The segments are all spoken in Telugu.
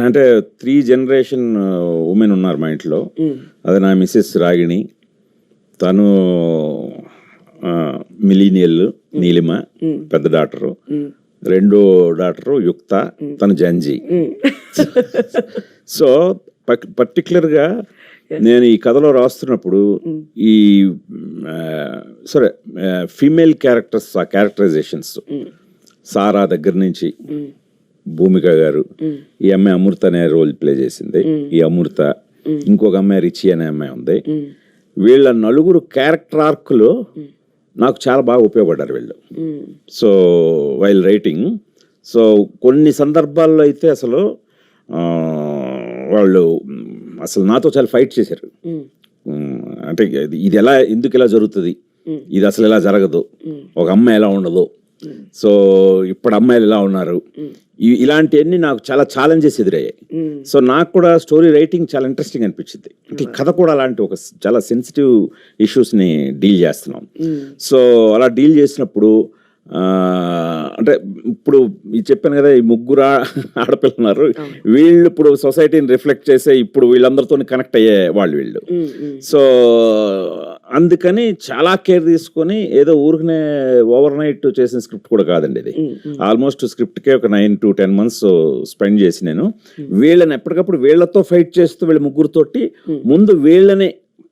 అంటే 3 జనరేషన్ ఉమెన్ ఉన్నారు మా ఇంట్లో. అది నా మిసెస్ రాగిణి, తను మిలీనియల్ నీలిమ పెద్ద డాక్టరు, రెండో డాక్టరు యుక్త, తను జంజీ. సో పర్టికులర్గా నేను ఈ కథలో రాస్తున్నప్పుడు ఈ సరే ఫీమేల్ క్యారెక్టర్స్, ఆ క్యారెక్టరైజేషన్స్ సారా దగ్గర నుంచి భూమిక గారు, ఈ అమ్మాయి అమృత అనే రోల్ ప్లే చేసింది, ఈ అమృత, ఇంకొక అమ్మాయి రిచి అనే అమ్మాయి ఉంది. వీళ్ళ నలుగురు క్యారెక్టర్ ఆర్క్లో నాకు చాలా బాగా ఉపయోగపడ్డారు వీళ్ళు. సో వైల్ రైటింగ్, సో కొన్ని సందర్భాల్లో అయితే అసలు వాళ్ళు అసలు నాతో చాలా ఫైట్ చేశారు. అంటే ఇది ఎలా, ఎందుకు ఇలా జరుగుతుంది, ఇది అసలు ఇలా జరగదు, ఒక అమ్మాయి ఎలా ఉండదు, సో ఇప్పుడు అమ్మాయిలు ఎలా ఉన్నారు, ఇలాంటివన్నీ నాకు చాలా ఛాలెంజెస్ ఎదురయ్యాయి. సో నాకు కూడా స్టోరీ రైటింగ్ చాలా ఇంట్రెస్టింగ్ అనిపించింది. అంటే కథ కూడా అలాంటి ఒక చాలా సెన్సిటివ్ ఇష్యూస్ని డీల్ చేస్తున్నాం. సో అలా డీల్ చేసినప్పుడు అంటే ఇప్పుడు చెప్పాను కదా, ఈ ముగ్గురు ఆడపిల్లలు ఉన్నారు, వీళ్ళు ఇప్పుడు సొసైటీని రిఫ్లెక్ట్ చేసే, ఇప్పుడు వీళ్ళందరితో కనెక్ట్ అయ్యే వాళ్ళు వీళ్ళు. సో అందుకని చాలా కేర్ తీసుకొని, ఏదో ఊరికనే ఓవర్ నైట్ చేసిన స్క్రిప్ట్ కూడా కాదండి ఇది. ఆల్మోస్ట్ స్క్రిప్ట్కే ఒక 9 to 10 months స్పెండ్ చేసి నేను వీళ్ళని ఎప్పటికప్పుడు వీళ్ళతో ఫైట్ చేస్తూ, వీళ్ళ ముగ్గురుతోటి ముందు వీళ్ళని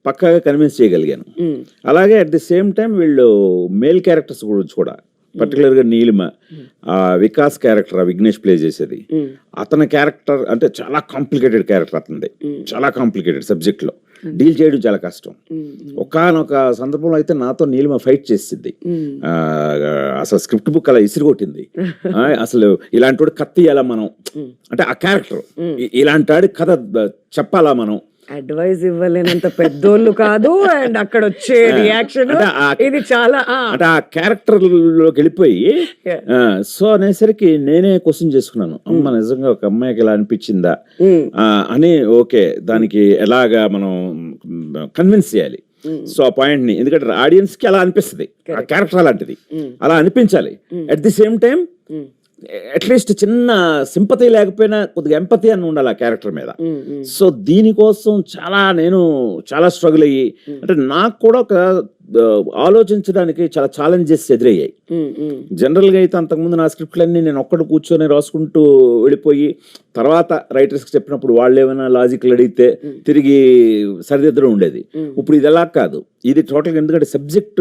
పక్కాగా కన్విన్స్ చేయగలిగాను. అలాగే అట్ ది సేమ్ టైం వీళ్ళు మేల్ క్యారెక్టర్స్ గురించి కూడా, పర్టికులర్గా నీలిమ, వికాస్ క్యారెక్టర్ విఘ్నేష్ ప్లే చేసేది, అతని క్యారెక్టర్ అంటే చాలా కాంప్లికేటెడ్ క్యారెక్టర్ అతనిది, చాలా కాంప్లికేటెడ్ సబ్జెక్ట్లో డీల్ చేయడం చాలా కష్టం. ఒకానొక సందర్భంలో అయితే నాతో నీలిమ ఫైట్ చేసింది, అసలు స్క్రిప్ట్ బుక్ అలా ఇసిరిగొట్టింది. అసలు ఇలాంటి వాడు కత్తి ఎలా మనం, అంటే ఆ క్యారెక్టర్ ఇలాంటి వాడి కథ చెప్పాలా మనం, అడ్వైస్ ఇవ్వలేనంత పెద్దోళ్ళు కాదు, అండ్ అక్కడ వచ్చే రియాక్షన్ ఇది చాలా అంటే ఆ క్యారెక్టర్ లోకి వెళ్ళిపోయి. సో అనేసరికి నేనే క్వశ్చన్ చేసుకున్నాను, అమ్మ నిజంగా ఒక అమ్మాయికి ఇలా అనిపించిందా అని. ఓకే, దానికి ఎలాగా మనం కన్విన్స్ చేయాలి. సో ఆ పాయింట్ ని, ఎందుకంటే ఆడియన్స్ కి అలా అనిపిస్తుంది, ఆ క్యారెక్టర్ అలాంటిది, అలా అనిపించాలి. At the same time at least చిన్న సింపతి లేకపోయినా కొద్దిగా ఎంపతి అని ఉండాలి ఆ క్యారెక్టర్ మీద. సో దీనికోసం నేను చాలా స్ట్రగుల్ అయ్యి, అంటే నాకు కూడా ఒక ఆలోచించడానికి చాలా ఛాలెంజెస్ ఎదురయ్యాయి. జనరల్గా అయితే అంతకుముందు నా స్క్రిప్ట్లన్నీ నేను ఒక్కడు కూర్చొని రాసుకుంటూ వెళ్ళిపోయి, తర్వాత రైటర్స్కి చెప్పినప్పుడు వాళ్ళు ఏమైనా లాజిక్లు అడిగితే తిరిగి సరిదిద్దడం ఉండేది. ఇప్పుడు ఇది ఎలా కాదు, ఇది టోటల్గా, ఎందుకంటే సబ్జెక్ట్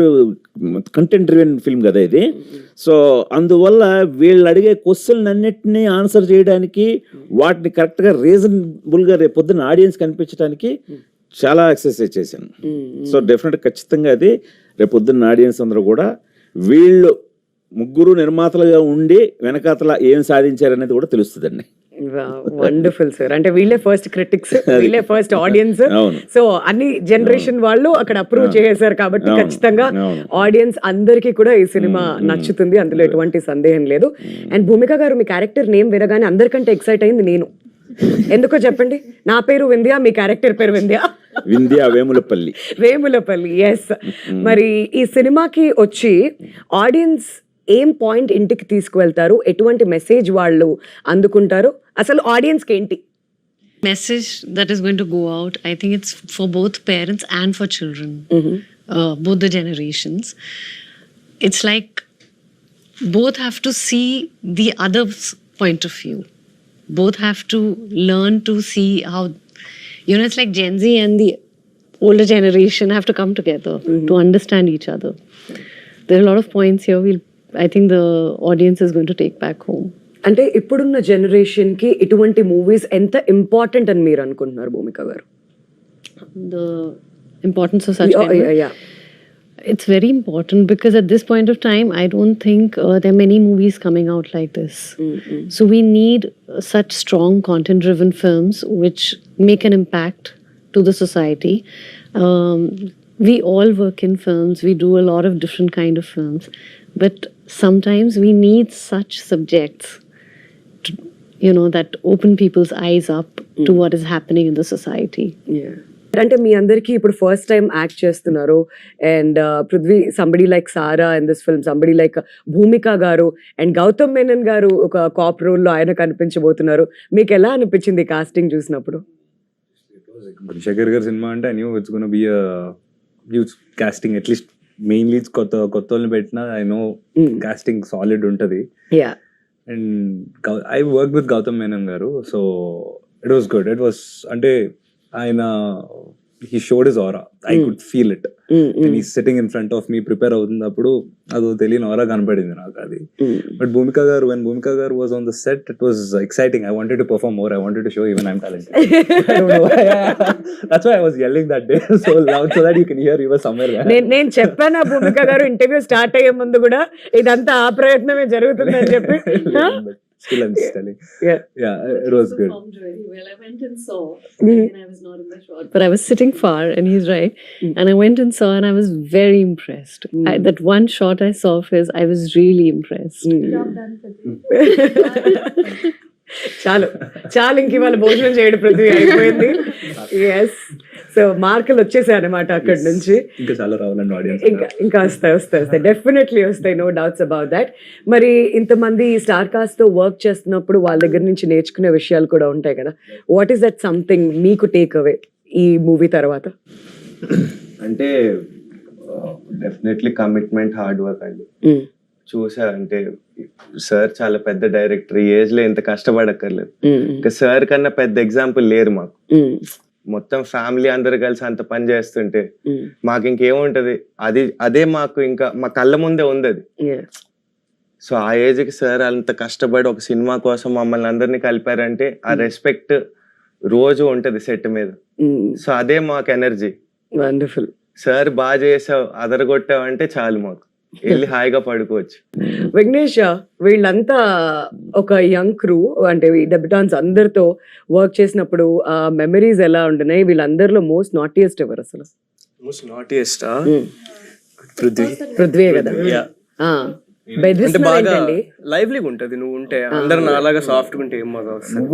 కంటెంట్ డ్రివెన్ ఫిల్మ్ కదా ఇది. సో అందువల్ల వీళ్ళు అడిగే క్వశ్చన్ అన్నిటినీ ఆన్సర్ చేయడానికి, వాటిని కరెక్ట్గా రీజనబుల్గా రేపు పొద్దున్న ఆడియన్స్ కనిపించడానికి చాలా ఎక్సర్సైజ్ చేశాను. సో డెఫినెట్గా ఖచ్చితంగా అది రేపు పొద్దున్న ఆడియన్స్ అందరూ కూడా వీళ్ళు ముగ్గురు నిర్మాతలుగా ఉండి వెనకాతల ఏం సాధించారనేది కూడా తెలుస్తుందండి. Wonderful sir. అంటే వీళ్ళే ఫస్ట్ క్రిటిక్స్, వీళ్ళే ఫస్ట్ ఆడియన్స్. సో అన్ని జనరేషన్ వాళ్ళు అక్కడ అప్రూవ్ చేశారు కాబట్టి ఖచ్చితంగా ఆడియన్స్ అందరికీ కూడా ఈ సినిమా నచ్చుతుంది, అందులో ఎటువంటి సందేహం లేదు. అండ్ భూమిక గారు, మీ క్యారెక్టర్ నేమ్ వినగానే అందరికంటే ఎక్సైట్ అయింది నేను. ఎందుకో చెప్పండి. నా పేరు వింధ్య, మీ క్యారెక్టర్ పేరు వింధ్య వేములపల్లి. ఎస్. మరి ఈ సినిమాకి వచ్చి ఆడియన్స్ ఏం పాయింట్ ఇంటికి తీసుకువెళ్తారు, ఎటువంటి మెసేజ్ వాళ్ళు అందుకుంటారు, అసలు ఆడియన్స్కి ఏంటి message that is going to go out? I think it's for both parents and for children, both the generations. It's like both have to see the other's point of view. Both have to learn to see how, it's like Gen Z and the older generation have to come together to understand each other. There are a lot of points here I think the audience is going to take back home. అంటే ఇప్పుడున్న జనరేషన్ కి ఇటువంటి మూవీస్ ఎంత ఇంపార్టెంట్ అని మీరు అనుకుంటున్నారు భూమిక గారు? The importance of such it's very important, because at this point of time I don't think there are many movies coming out like this. So we need such strong content driven films which make an impact to the society. We all work in films, we do a lot of different kind of films, but sometimes we need such subjects that open people's eyes up to what is happening in the society. అంటే మీ అందరికి ఇప్పుడు ఫస్ట్ టైం యాక్ట్ చేస్తున్నారు and Prithvi somebody like Sara in this film, somebody like Bhumika గారు అండ్ గౌతమ్ మేనన్ గారు ఒక కాప్ రోల్లో ఆయన కనిపించబోతున్నారు. మీకు ఎలా అనిపించింది కాస్టింగ్ చూసినప్పుడు? గుణశేఖర్ గారి సినిమా అంటే I knew it's gonna be a huge casting, at least main leads కొత్త వాళ్ళని పెట్టినా ఐ నో కాస్టింగ్ సాలిడ్ ఉంటది. Yeah, and I work with Gautham Menon గారు, so it was good. It was అంటే ఆయన he showed his aura. I could feel it. And he's sitting in front of me, prepare అవుతున్నప్పుడు అదో తెలియని aura కనపడింది నాకు అది. But Bhumika garu, when Bhumika garu was on the set, it was exciting. I wanted to perform more. I wanted to show even I'm talented. I don't know why. That's why I was yelling that day so loud so that you can hear you were somewhere there. నేను చెప్పాను భూమిక గారు ఇంటర్వ్యూ స్టార్ట్ అయ్యే ముందు కూడా ఇదంతా ఆ ప్రయత్నమే జరుగుతుందని చెప్పి. Still I'm just telling. Yeah. Yeah, it was good. Well, I went and saw, and I was not in the shot, but I was sitting far, and he's right. And I went and saw, and I was very impressed. That one shot I saw of his, I was really impressed. చాలు చాలు, ఇంక ఇవాళ భోజనం చేయడం పృథ్వీ అయిపోయింది. ఎస్, సో మార్కులు వచ్చేసాయి అనమాట అక్కడి నుంచి. ఇంకా చాలా రావాలండి ఆడియన్స్. ఇంకా వస్తాయి డెఫినెట్లీ వస్తాయి, నో డౌట్స్ అబౌట్ దాట్. మరి ఇంతమంది స్టార్ కాస్ట్ తో వర్క్ చేస్తున్నప్పుడు వాళ్ళ దగ్గర నుంచి నేర్చుకునే విషయాలు కూడా ఉంటాయి కదా. వాట్ ఈస్ దట్ సంథింగ్ మీకు టేక్ అవే ఈ మూవీ తర్వాత? అంటే డెఫినెట్లీ కమిట్మెంట్, హార్డ్ వర్క్ అండి. చూసా అంటే సార్ చాలా పెద్ద డైరెక్టర్, ఈ ఏజ్ లో ఇంత కష్టపడక్కర్లేదు. ఇంకా సార్ కన్నా పెద్ద ఎగ్జాంపుల్ లేరు మాకు. మొత్తం ఫ్యామిలీ అందరు కలిసి అంత పని చేస్తుంటే మాకు ఇంకేముంటది, అదే మాకు ఇంకా మా కళ్ళ ముందే ఉంది అది. సో ఆ ఏజ్ కి సార్ అంత కష్టపడి ఒక సినిమా కోసం మమ్మల్ని అందరినీ కలిపారంటే ఆ రెస్పెక్ట్ రోజు ఉంటది సెట్ మీద. సో అదే మాకు ఎనర్జీ. వండర్ఫుల్. సార్ బాగా చేసావు, అదరగొట్టావు అంటే చాలు, మాకు వెళ్ళి హాయిగా పడుకోవచ్చు. విఘ్నేష్, వీళ్ళంతా ఒక యంగ్ క్రూ, అంటే డెబ్యూటాన్స్ అందరితో వర్క్ చేసినప్పుడు ఆ మెమరీస్ ఎలా ఉంటున్నాయి? వీళ్ళందరిలో మోస్ట్ నాటియెస్ట్ ఎవరు అసలు? మోస్ట్ నాటియెస్ట్ పృథ్వీ కదా. అంటే బాగా లైవ్లీగా ఉంటది. నువ్వు ఉంటే అందరు నాలాగా సాఫ్ట్ ఉంటే ఏం బాగా వస్తుంది.